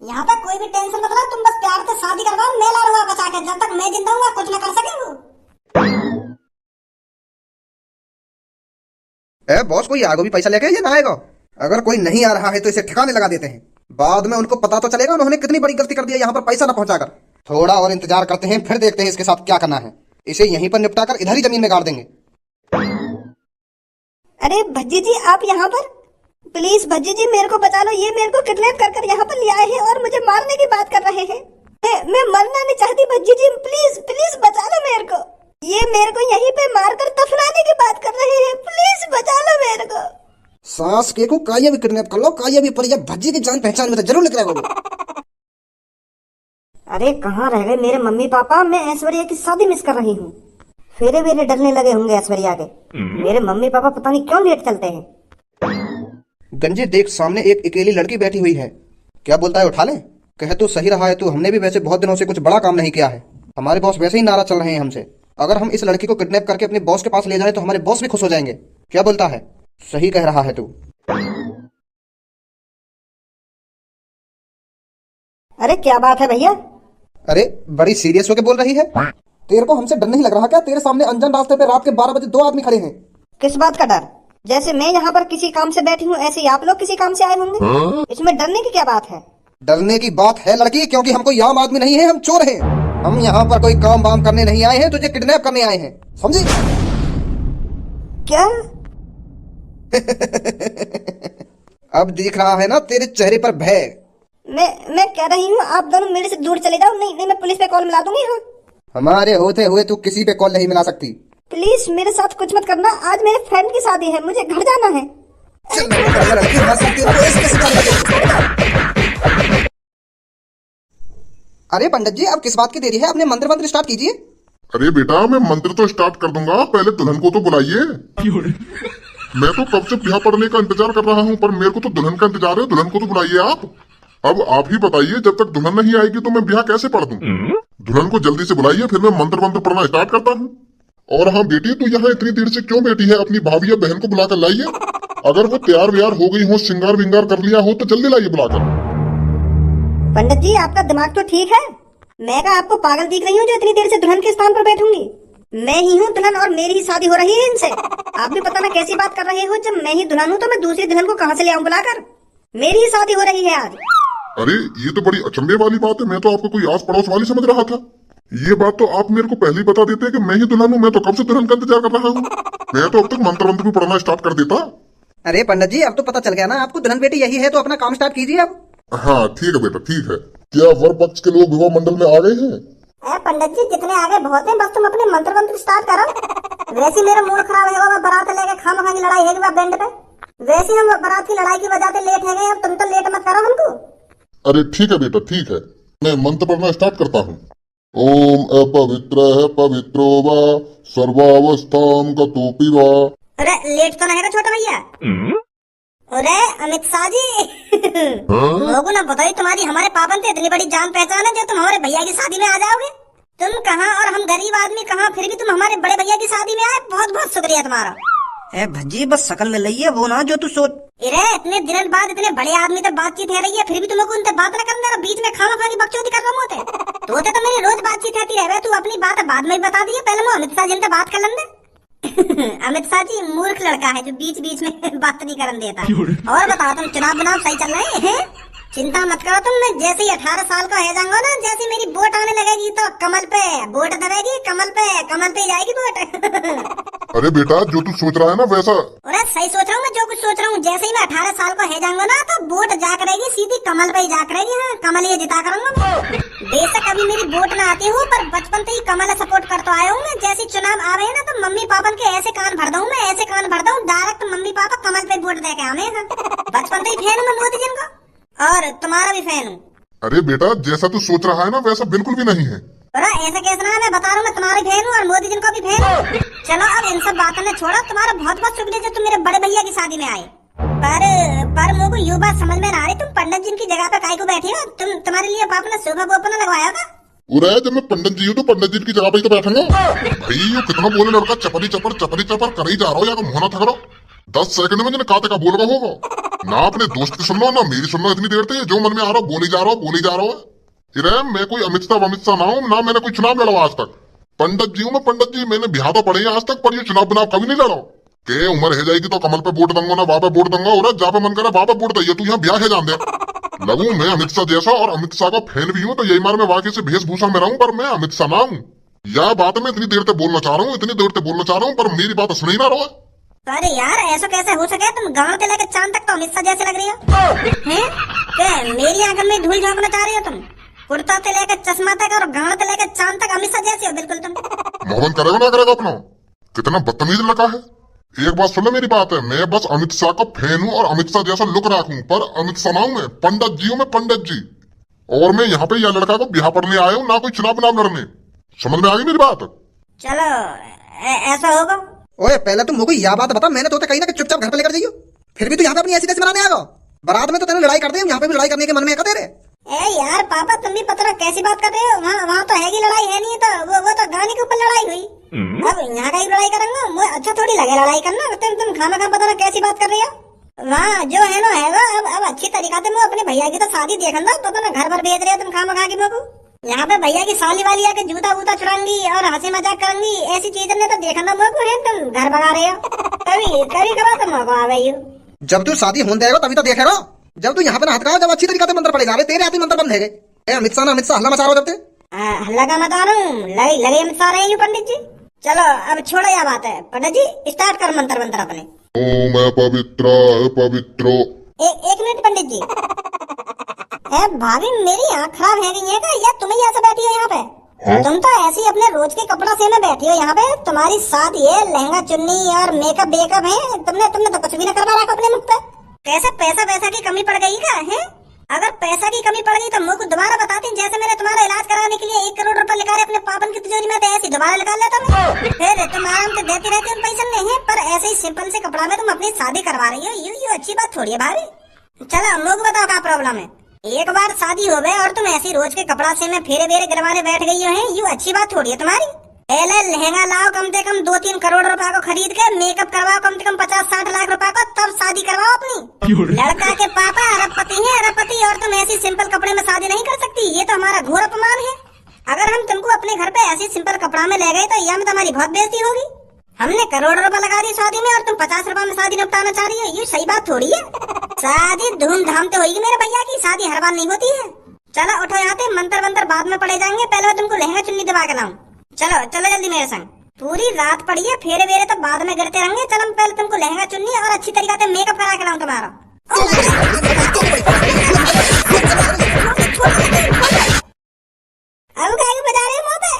यहाँ पे कोई भी टेंशन मत लो, तुम बस प्यार से शादी करवाओ, मैं ला लूंगा बचा के, जब तक मैं जिंदा हूँ कुछ न कर सके वो। बॉस, कोई आगे भी पैसा लेके ये ना आएगा? अगर कोई नहीं आ रहा है तो इसे ठिकाने लगा देते हैं, बाद में उनको पता तो चलेगा उन्होंने कितनी बड़ी गलती कर दी है यहाँ पर पैसा न पहुंचाकर। थोड़ा और इंतजार करते हैं, फिर देखते हैं इसके साथ क्या करना है। इसे यहीं पर निपटा कर इधर ही जमीन में गाड़ देंगे। अरे भज्जी जी आप यहाँ पर, प्लीज भज्जी जी मेरे को बचा लो, ये मेरे को किडनैप कर यहाँ पर ले आए हैं और मुझे मारने की बात कर रहे हैं। मैं मरना नहीं चाहती भज्जी जी, प्लीज प्लीज बचा लो मेरे को। ये मेरे को यहीं पे मारकर दफनाने की बात कर रहे हैं, प्लीज बचा लो मेरे को। सास के को काया भी किडनैप कर लो, काया भी पर भज्जी की जान पहचान में तो जरूर लिख रहा। अरे कहाँ रह गए मेरे मम्मी पापा, मैं ऐश्वर्या की शादी मिस कर रही हूँ। फेरे वेरे डरने लगे होंगे ऐश्वर्या के। मेरे मम्मी पापा पता नहीं क्यों लेट चलते हैं। गंजे देख, सामने एक अकेली लड़की बैठी हुई है, क्या बोलता है उठा ले? कहे तो सही रहा है तू, हमने भी वैसे बहुत दिनों से कुछ बड़ा काम नहीं किया है, हमारे बॉस वैसे ही नाराज चल रहे हैं हमसे। अगर हम इस लड़की को किडनैप करके अपने बॉस के पास ले जाए तो हमारे बॉस भी खुश हो जाएंगे, क्या बोलता है? सही कह रहा है तू। अरे क्या बात है भैया? अरे बड़ी सीरियस होके बोल रही है, तेरे को हमसे डर नहीं लग रहा क्या? तेरे सामने अनजान रास्ते पे रात के 12 बजे 2 आदमी खड़े हैं। किस बात का डर? जैसे मैं यहाँ पर किसी काम से बैठी हूँ ऐसे ही आप लोग किसी काम से आए होंगे। इसमें डरने की क्या बात है? डरने की बात है लड़की, क्योंकि हम कोई आम आदमी नहीं है, हम चोर हैं। हम यहाँ पर कोई काम वाम करने नहीं आए हैं, तुझे किडनैप करने आए हैं, समझी? क्या? अब दिख रहा है ना तेरे चेहरे पर भय। मैं कह रही हूँ आप दोनों मेरे से दूर चले जाओ, नहीं मैं पुलिस पे कॉल मिला दूंगी। हाँ हमारे होते हुए तू किसी पे कॉल नहीं मिला सकती। प्लीज मेरे साथ कुछ मत करना, आज मेरे फ्रेंड की शादी है, मुझे घर जाना है। अरे पंडित जी, अब किस बात की देरी है? अपने मंत्र स्टार्ट कीजिए। अरे बेटा, मैं मंत्र तो स्टार्ट कर दूंगा, पहले दुल्हन को तो बुलाइए। मैं तो कब से ब्याह पड़ने का इंतजार कर रहा हूँ, पर मेरे को तो दुल्हन का इंतजार है, दुल्हन को तो बुलाइए आप। अब आप ही बताइए, जब तक दुल्हन नहीं आएगी तो मैं ब्याह कैसे पढ़ दूं? दुल्हन को जल्दी से बुलाइए, फिर मैं मंत्र पढ़ना स्टार्ट करता हूँ। और हाँ बेटी, तू यहाँ इतनी देर से क्यों बैठी है? अपनी भाभी या बहन को बुलाकर लाइए, अगर वो तैयार व्यार हो गई हो, श्रृंगार विंगार कर लिया हो तो जल्दी लाइए बुलाकर। पंडित जी आपका दिमाग तो ठीक है, मैं क्या आपको पागल दिख रही हूँ जो इतनी देर से दुल्हन के स्थान पर बैठूंगी? मैं ही हूँ दुल्हन और मेरी ही शादी हो रही है इनसे। आप भी पता ना कैसी बात कर रहे हो, जब मैं ही दुल्हन हूँ तो मैं दूसरी दुल्हन को कहाँ से ले आऊँ बुलाकर? मेरी ही शादी हो रही है आज। अरे ये तो बड़ी अचंभे वाली बात है, मैं तो आपको कोई आस पड़ोस वाली समझ रहा था। ये बात तो आप मेरे को पहले ही बता देते कि मैं ही दुल्हन हूँ, मैं तो कब से दुल्हन का इंतजार कर रहा हूँ। मैं तो अब तक मंत्र भी पढ़ना स्टार्ट कर देता। अरे पंडित जी, अब तो पता चल गया ना आपको, दुल्हन बेटी यही है, तो अपना काम स्टार्ट कीजिए अब। हाँ ठीक है बेटा, ठीक है। क्या वर पक्ष के लोग विवाह मंडल में आ गए हैं? पंडित जी जितने आगे बहुत हैं, बस तुम अपने मंत्र स्टार्ट करो। वैसे मेरा मूड खराब है, मैं बारात लेके खामखा की लड़ाई है बैंड पे, वैसे हम बारात की लड़ाई की वजह से लेट है गए, अब तुम तो लेट मत करो हमको। अरे ठीक है बेटा, ठीक है, मैं मंत्र पढ़ना स्टार्ट करता हूँ। ओम अपवित्रः पवित्रो वा सर्वावस्थां गतोऽपि वा। अरे लेट तो नहीं है छोटा भैया? अरे अमित शाह जी, लोगों ने बताई तुम्हारी हमारे पापन से इतनी बड़ी जान पहचान है जो तुम हमारे भैया की शादी में आ जाओगे। तुम कहाँ और हम गरीब आदमी कहाँ, फिर भी तुम हमारे बड़े भैया की शादी में आए, बहुत बहुत शुक्रिया तुम्हारा। भज्जी बस शकल में लई है वो ना जो तू सोच। अरे इतने दिनों बाद इतने बड़े आदमी तक बातचीत है रही है, फिर भी तुम लोग उनसे बात न करना, बीच में खामा की बकचोदी कर रहे होते। तो मेरी रोज बातचीत रहती है, तू अपनी बात बाद में बता दिए, पहले मैं अमित शाह जी से बात कर लेंगे। अमित शाह जी मूर्ख लड़का है जो बीच बीच में बात नहीं करने देता। और बताओ तुम चुनाव बनाव सही चल रहे हैं? चिंता मत करो तुम, मैं जैसे ही 18 साल का हो जाऊंगा ना, जैसे मेरी वोट आने लगेगी तो कमल पे वोट दबेगी, कमल पे जाएगी वोट। अरे बेटा, जो तू सोच रहा है ना वैसा। अरे सही सोच रहा हूँ, मैं जो कुछ सोच रहा हूँ, जैसे ही मैं 18 साल का हो जाऊंगा ना तो वोट जा करेगी सीधी कमल पे ही जा करेगी। हाँ कमल ही जिता करूंगा। बेशक अभी मेरी वोट ना आती हूँ, पर बचपन से ही कमल सपोर्ट करता आया हूँ मैं। जैसे चुनाव आ रहे हैं ना तो मम्मी पापा के ऐसे कान भर दूँ मैं, ऐसे कान भर दूँ, डायरेक्ट मम्मी पापा कमल पे वोट दे के आने। बचपन से ही फैन हूँ मैं मोदी जी का, और तुम्हारा भी फैन हूँ। अरे बेटा, जैसा तू सोच रहा है ना वैसा बिल्कुल भी नहीं है। अरे ऐसा कैसे ना, मैं बता रहा हूँ मैं तुम्हारी फैन हूँ और मोदी जी का भी फैन हूँ। चलो अब इन सब बातों ने छोड़ो, तुम्हारा बहुत बहुत शुक्रिया जो तुम मेरे बड़े भैया की शादी में आए। पर मुझे ये बात समझ में ना आ रही, तुम पंडित जी की जगह पे काहे को बैठे हो? तुम्हारे लिए पापा ने शोभा गोपना लगवाया था? उरे जब मैं पंडित जी हूँ तो पंडित जी की जगह पे ही तो बैठूंगा। भाई ये कितना बोले लड़का, चपरी चपर कर ही जा रहा हो, या मुंह ना थकरो। 10 सेकंड में कहा बोल रहा होगा। ना अपने दोस्त की सुन लो ना मेरी सुन लो इतनी देर से, जो मन में आ रहा हो बोली जा रहा हो बोली जा रहा हो। इरे मैं कोई अमित शाह ना हूं, ना मैंने कोई चुनाव लड़ा आज तक। पंडित जी हूं मैं, पंडित जी। मैंने बिहार तो पढ़े हैं आज तक, पर ये चुनाव बुनाव कभी नहीं लड़ा। के उम्र है जाएगी तो कमल पे वोट दूंगा, ना वहां पे वोट दूंगा, और जहाँ पे मन करे वहां पे वोट दिए। तू यहाँ ब्याह है जान दे। लगू मैं अमित शाह जैसा, और अमित शाह का फैन भी हूँ, तो यही मार मैं वाकई से वेशभूषा में रहूं, पर मैं अमित शाह ना हूँ। यह बात मैं इतनी देर से बोलना चाह रहा हूँ, इतनी देर से बोलना चाह रहा हूँ, पर मेरी बात सुन ही ना रहा। अरे यार ऐसा कैसे हो सके? तुम गांव से लेकर चांद तक तो अमित शाह जैसे लग रही हो। हैं? क्या मेरी आंखों में धूल झोंकना चाह रही हो तुम? कुर्ता से लेकर चश्मा तक और गांव से लेकर चांद तक अमित शाह जैसी हो बिल्कुल तुम। मोहन करेगा ना करेगा अपना? कितना बदतमीज लगा है। एक बात सुन लो मेरी बात है, मैं बस अमित शाह का फैन हूँ और अमित शाह जैसा लुक रखूं, पर अमित शाह ना हूं मैं, पंडित जी हूँ मैं, पंडित जी। और मैं यहाँ पे यह लड़का को बिहार पढ़ने आया हूँ, ना कोई चुनाव बनाव लड़ने। समझ में आ गई मेरी बात? चलो ऐसा होगा। ओए पहले तुम मुझे यह बात बता, मैंने तो कहीं ना कहीं चुपचाप घर पे लेकर जाइयो, फिर भी तू यहाँ पे अपनी ऐसी तैसी बनाने आ गया। बारात में तो तेने लड़ाई कर दी, यहाँ पे भी लड़ाई करने के मन में तेरे। ए यार पापा तुम भी पता नहीं कैसी बात कर रहे हो। वहाँ तो हैगी लड़ाई है नहीं, तो वो तो गाने के ऊपर लड़ाई हुई। अब यहाँ का ही लड़ाई करेंगे, मुझे अच्छा थोड़ी लगे लड़ाई करना। तुम खाना खा पता ना कैसी बात कर रही हो। वहाँ जो है ना है अब अच्छी तरीका से मैं अपने भैया की तो शादी देखना, तो ना घर भर भेज रहे हो तुम खाना खा के मेरे को। यहाँ पे भैया की साली वाली आके जूता वूता चुराएंगी और हंसी मजाक करेंगी, ऐसी चीजें ने तो देखना मेरे को है। तुम घर भगा रहे हो, कभी कभी कभी तुम मौका आ गई हो। जब तू शादी होने जाएगा तभी तो देखे रहो। जब तू यहाँ पे हाथ का जब अच्छी तरीके से मंत्र पड़े जा रहे, तेरे हाथ में मंत्र बंद है गए। अमित शाह हल्ला मचा रहा हो जब ते। हल्ला का मचा रहा हूँ, लगे अमित शाह रहे हैं पंडित जी। चलो अब छोड़ो यह बात है, पंडित जी स्टार्ट कर मंत्र मंत्र अपने। ओम पवित्र पवित्रो। एक मिनट पंडित जी। भाभी मेरी आँख खराब है गई है क्या? या तुम ही ऐसे बैठी हो यहाँ पे? तुम तो ऐसे ही अपने रोज के कपड़ा से में बैठी हो यहाँ पे। तुम्हारी शादी है, लहंगा चुन्नी और मेकअप बेकअप है, तुमने तो कुछ भी न करवा रखा अपने मुख पे। कैसे पैसा की कमी पड़ गई क्या है? अगर पैसा की कमी पड़ गई तो मुझे दोबारा बताती। जैसे मैंने तुम्हारा इलाज कराने के लिए 1 करोड़ रुपए निकाले अपने पापन की तिजोरी में, तो ऐसे दोबारा निकाल लेता मैं। फिर तुम आराम से देती रहती उन पैसे नहीं है, पर ऐसे ही सिंपल से कपड़ा में तुम अपनी शादी करवा रही हो, यू अच्छी बात थोड़ी है भाभी। चलो मुझे बताओ क्या प्रॉब्लम है? एक बार शादी हो गए और तुम ऐसी रोज के कपड़ा से में फेरे वेरे गिरवाने बैठ गई हो हैं, यू अच्छी बात थोड़ी है तुम्हारी। पहले लहंगा लाओ कम से कम 2-3 करोड़ रुपए को खरीद के, मेकअप करवाओ कम से कम 50-60 लाख रुपए को, तब शादी करवाओ अपनी। लड़का के पापा अरबपति हैं, अरबपति, और तुम ऐसी सिंपल कपड़े में शादी नहीं कर सकती। ये तो हमारा घोर अपमान है। अगर हम तुमको अपने घर पे ऐसी सिंपल कपड़ा में ले गए तो यह में तुम्हारी बहुत बेइज्जती होगी। हमने करोड़ रुपए लगा दी शादी में और तुम 50 रुपए में शादी निपटाना चाह रही हो, ये सही बात थोड़ी है। शादी धूमधाम तो होगी मेरे भैया की, शादी हर बार नहीं होती है। चलो उठो यहाँ से, मंत्र बाद में पड़े जाएंगे, पहले मैं तुमको लहंगा चुन्नी दिवा के लाऊं। चलो चलो जल्दी मेरे संग। पूरी रात पड़ी है, फेरे वेरे तो बाद में गिरते रहेंगे। चलो पहले तुमको लहंगा चुन्नी और अच्छी तरीके से मेकअप करा के लाऊं तुम्हारा। अब क्या बजा रहे हो मुंह पे?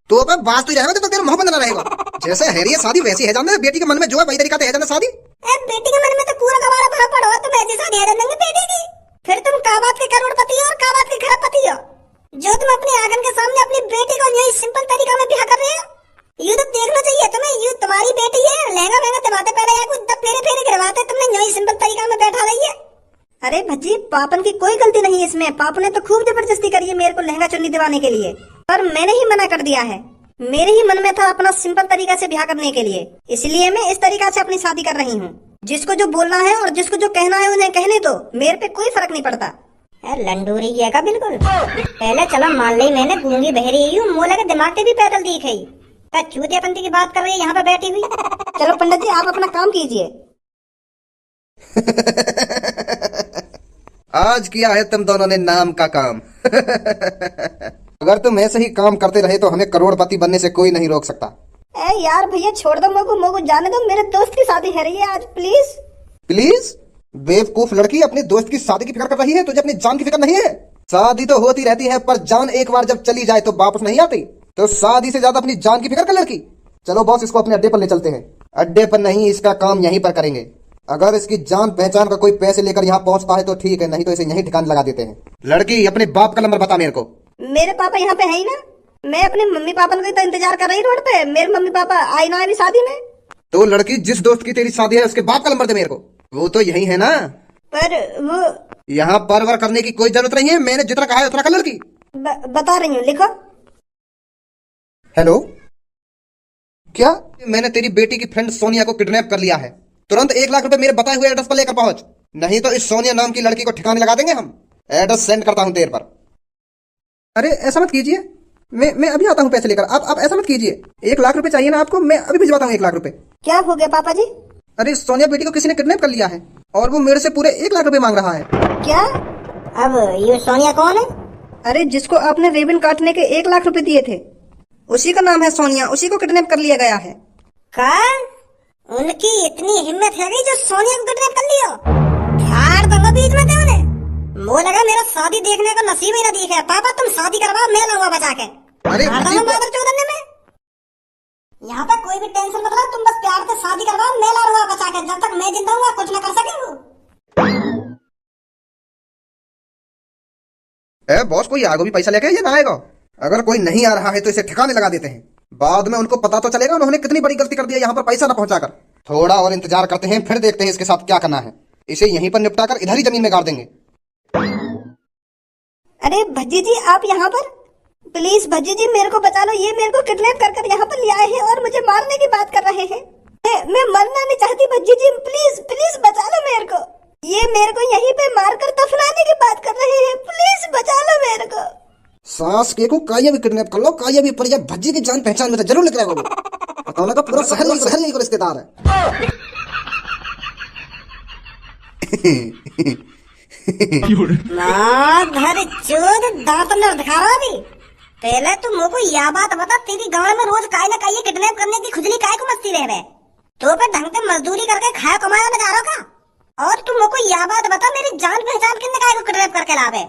तो अब बात तो रहेगा तो तेरा मुंह बंद ना रहेगा। जैसे है रही है शादी वैसी है जाने, बेटी के मन में जो है वही तरीका है जाने शादी। बेटी के मन में तो पूरा गवारा भरा पड़ा हो, तुम ऐसी शादी है देंगे बेटी की। फिर तुम का बात के करोड़पति हो और का बात के खरबपति हो, जो तुम अपने आंगन के सामने अपनी बेटी को यही सिंपल तरीका में ब्याह कर रहे हो। यू तो देखना चाहिए तुम्हें, यू तुम्हारी बेटी है, लहंगा महंगा दिवाते पहले या कुछ फेरे फेरे गिरवाते, तुमने यही सिंपल तरीका में बैठा रही है। अरे भज्जी पापन की कोई गलती नहीं है इसमें। पापन ने तो खूब जबरदस्ती करी है मेरे को लहंगा चुन्नी दिवाने के लिए, पर मैंने ही मना कर दिया है। मेरे ही मन में था अपना सिंपल तरीका से ब्याह करने के लिए, इसलिए मैं इस तरीका से अपनी शादी कर रही हूँ। जिसको जो बोलना है और जिसको जो कहना है उन्हें कहने दो, मेरे पे कोई फर्क नहीं पड़ता। लंडूरी है का बिल्कुल। पहले चलो मान ली मैंने गूंगी बहरी हूँ, मोला के दिमाग से भी पैदल दिख गई। चूतियापंती की बात कर रही है यहाँ पे बैठी हुई। चलो पंडित जी आप अपना काम कीजिए। आज किया है तुम दोनों ने नाम का काम। अगर तुम ऐसे ही काम करते रहे तो हमें करोड़पति बनने से कोई नहीं रोक सकता। ए यार भैया छोड़ दो, मोको जाने दो, मेरे दोस्त की शादी है रही है आज, प्लीज। प्लीज? बेवकूफ लड़की, अपनी दोस्त की शादी की फिक्र कर रही है, तुझे अपनी जान की फिक्र नहीं है। शादी तो होती रहती है, पर जान एक बार जब चली जाए तो वापस नहीं आती। तो शादी से ज्यादा अपनी जान की फिक्र कर लड़की। चलो बॉस इसको अपने अड्डे पर ले चलते हैं। अड्डे पर नहीं, इसका काम यहीं पर करेंगे। अगर इसकी जान पहचान का कोई पैसे लेकर यहाँ पहुँचता है तो ठीक है, नहीं तो इसे यहीं ठिकाना लगा देते हैं। लड़की अपने बाप का नंबर बता मेरे को। मेरे पापा यहाँ पे है ही ना, मैं अपने मम्मी पापा का तो इंतजार कर रही रोड पे। मेरे मम्मी पापा आई ना अभी शादी में। तो लड़की जिस दोस्त की तेरी शादी है उसके बाप का नंबर दे मेरे को। वो तो यही है ना। पर वो यहाँ परवर करने की कोई जरूरत नहीं है, मैंने जितना कहा है उतना कर लड़की। बता रही हूँ, लिखो। हेलो, क्या मैंने तेरी बेटी की फ्रेंड सोनिया को किडनैप कर लिया है। तुरंत 1 लाख रुपए मेरे बताए हुए एड्रेस पर लेकर पहुंच। नहीं तो इस सोनिया नाम की लड़की को ठिकाने लगा देंगे हम। एड्रेस सेंड करता हूँ तेरे पर। अरे ऐसा मत कीजिए, मैं अभी आता हूँ पैसे लेकर। आप ऐसा मत कीजिए। 1 लाख रुपए चाहिए ना आपको, मैं अभी भिजवाता हूँ 1 लाख रुपए। क्या हो गया पापा जी? अरे सोनिया बेटी को किसी ने किडनैप कर लिया है और वो मेरे से पूरे 1 लाख रुपए मांग रहा है। क्या? अब ये सोनिया कौन है? अरे जिसको आपने रिबन काटने के 1 लाख रुपए दिए थे, उसी का नाम है सोनिया, उसी को किडनैप कर लिया गया है। का? उनकी इतनी हिम्मत है गई जो सोनिया को किडनैप कर लियो? फाड़ दूंगा बीच में थे उन्हें। वो लगा मेरा शादी देखने का नसीब ही ना दिखे। पापा तुम शादी करवाओ, मैं लाऊंगा बचा के। अरे मादर चौधरी में यहाँ पे कोई भी टेंशन मत लो, तुम बस प्यार से शादी करवाओ, मैं लाऊंगा बचा के। जब तक मैं जिंदा हूँ कुछ ना कर सकेंगे। बॉस कोई आगे भी पैसा लेके या ना आएगा? अगर कोई नहीं आ रहा है तो इसे ठिकाने लगा देते हैं, बाद में उनको पता तो चलेगा उन्होंने कितनी बड़ी गलती कर दी है यहाँ पर पैसा न पहुंचाकर। थोड़ा और इंतजार करते हैं, फिर देखते हैं इसके साथ क्या करना है। इसे यहीं पर निपटा कर इधर ही जमीन में गाड़ देंगे। अरे भज्जी जी आप यहाँ पर? प्लीज भज्जी जी मेरे को बचा लो, ये मेरे को किडनैप कर यहाँ पर ले आए हैं और मुझे मारने की बात कर रहे हैं। मैं मरना नहीं चाहती भज्जी जी, प्लीज प्लीज बचा लो मेरे को। ये मेरे को यहीं पे मारकर दफनाने की बात कर रहे हैं, प्लीज बचा लो मेरे को। सास के को काया भी किडनैप कर लो, काया भी पर भज्जी की जान पहचान में तो जरूर लिख रहेगा। बताओ का पूरा शहर यही को रिश्तेदार है। घर चोद दांत न दिखा रहा अभी। पहले तुम मुझको यह बात बता, तेरी गांव में रोज काय ना काय किडनैप करने की खुजली काय को मस्ती रह रहे? तो पे ढंग से मजदूरी करके खाया कमाया न जा रहा का? और तुम मुझको यह बात बता, मेरी जान पहचान कितने काय को किडनैप करके लावे?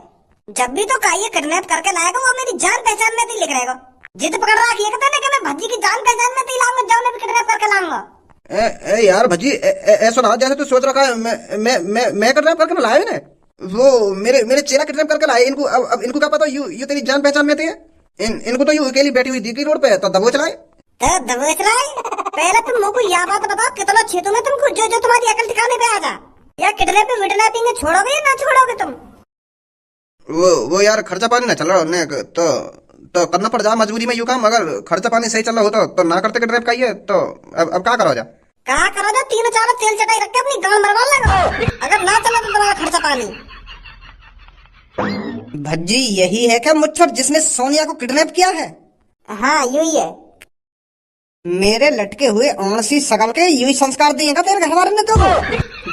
जब भी तो काय किडनैप करके लाएगा वो मेरी जान पहचान में लिख रहेगा। जिद पकड़ रहा है कहता ना कि मैं भज्जी की जान पहचान में लाऊंगा, जाओ मैं भी किडनैप करके लाऊंगा। यार भज्जी ऐसा ना जैसे तू सोच रखा है मैं किडनैप करके लाया है ना। वो मेरे चेला किडनैप करके लाए इनको। अब इनको क्या पता यू तेरी जान पहचान में थी। इनको तो यू अकेली बैठी हुई दिखी रोड पे तो दबोच लाए। पहले तुम मुझको यह बात बताओ, कितना छेतु में तुमको जो तुम्हारी अकल ठिकाने पे आ जा। या किडनैपिंग विडनैपिंग छोड़ोगे या ना छोड़ोगे तुम? वो यार खर्चा पानी ना चल रहा तो करना पड़ जा मजबूरी में यू काम। अगर खर्चा पानी सही चल रहा होता तो ना करते किडनैप का ये तो अब क्या करो जा? क्या करो जा? 3-4 तेल चटाई रख के अपनी गांड मरवा लगा। अगर ना चला तो तुम्हारा खर्चा पानी। भज्जी यही है क्या मुच्छर जिसने सोनिया को किडनैप किया है? हाँ यही है। मेरे लटके हुए आंसी सकल के यही संस्कार दिएगा तेरे घर वाले ने तो।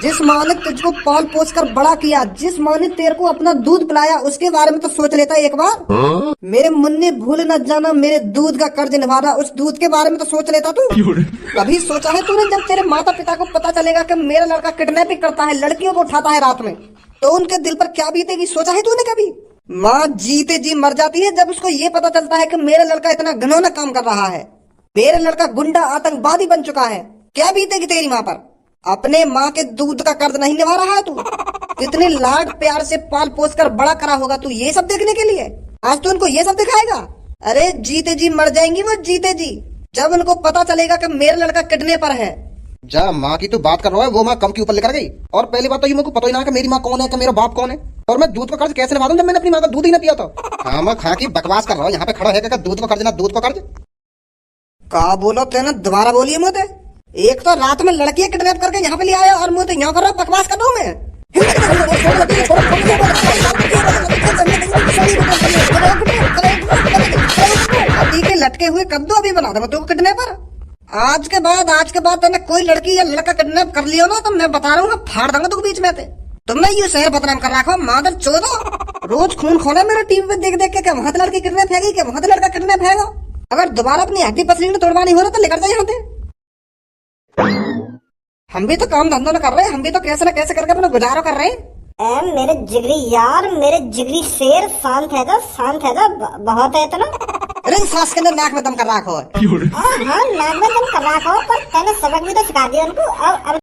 जिस माँ ने तुझको पाल पोस कर बड़ा किया, जिस माँ ने तेरे को अपना दूध पिलाया, उसके बारे में तो सोच लेता एक बार। मेरे मुन्ने भूल न जाना मेरे दूध का कर्ज निभाना, उस दूध के बारे में तो सोच लेता तू। कभी सोचा है तूने जब तेरे माता पिता को पता चलेगा कि मेरा लड़का किडनैपिंग करता है, लड़कियों को उठाता है रात में, तो उनके दिल पर क्या बीतेगी? सोचा है तूने कभी? माँ जीते जी मर जाती है जब उसको ये पता चलता है कि मेरा लड़का इतना घिनौना काम कर रहा है, मेरा लड़का गुंडा आतंकवादी बन चुका है। क्या बीतेगी तेरी माँ पर? अपने माँ के दूध का कर्ज नहीं निभा रहा है तू? कितने लाड प्यार से पाल पोस कर बड़ा करा होगा तू ये सब देखने के लिए? आज तू उनको ये सब दिखाएगा? अरे जीते जी मर जाएंगी वो, जीते जी, जब उनको पता चलेगा कि मेरा लड़का किडनैपर है। जा माँ की तू बात कर रहा है, वो माँ कम के ऊपर लेकर गई। और पहली बात तो ये मुझको पता ही ना कि मेरी माँ कौन है, कि मेरा बाप कौन है, और मैं दूध का कर्ज कैसे निभा दूं जब मैंने अपनी माँ का दूध ही ना पिया तो। हाँ मैं खा की बकवास कर रहा हूँ यहाँ पे खड़ा है क्या? दूध का कर्ज ना दूध का कर्ज का बोलो तेने? दोबारा बोलिए मुझे। एक तो रात में लड़की किडनैप करके यहाँ पे ले आया और मुझे यहाँ कर रहा बकवास कर दूं मैं। अभी के लटके हुए कर दो, अभी बना दो तू किडनैपर। आज के बाद तूने कोई लड़की या लड़का किडनैप कर लियो ना तो मैं बता रहा हूँ फाड़ दूंगा तू बीच में। तुमने ये शहर बदनाम कर रखा मादर चोदो। रोज खून खोला मेरे टीवी पे देख देख के वहां लड़की किडनैप है कि वहां लड़का किडनैप है। अगर दोबारा अपनी हड्डी पसली ने तोड़वानी हो रहा तो लेकर जाए यहाँ पे। हम भी तो काम धंधों कर रहे हैं, हम भी तो कैसे न कैसे करके अपना गुजारा कर रहे हैं। मेरे जिगरी यार, मेरे जिगरी शेर, शांत है जा बहुत है इतना। अरे सांस के अंदर नाक में दम कर रखा हो। हाँ नाक में दम कर रखा हो, पर तूने सबक भी तो सिखा दिया उनको। अब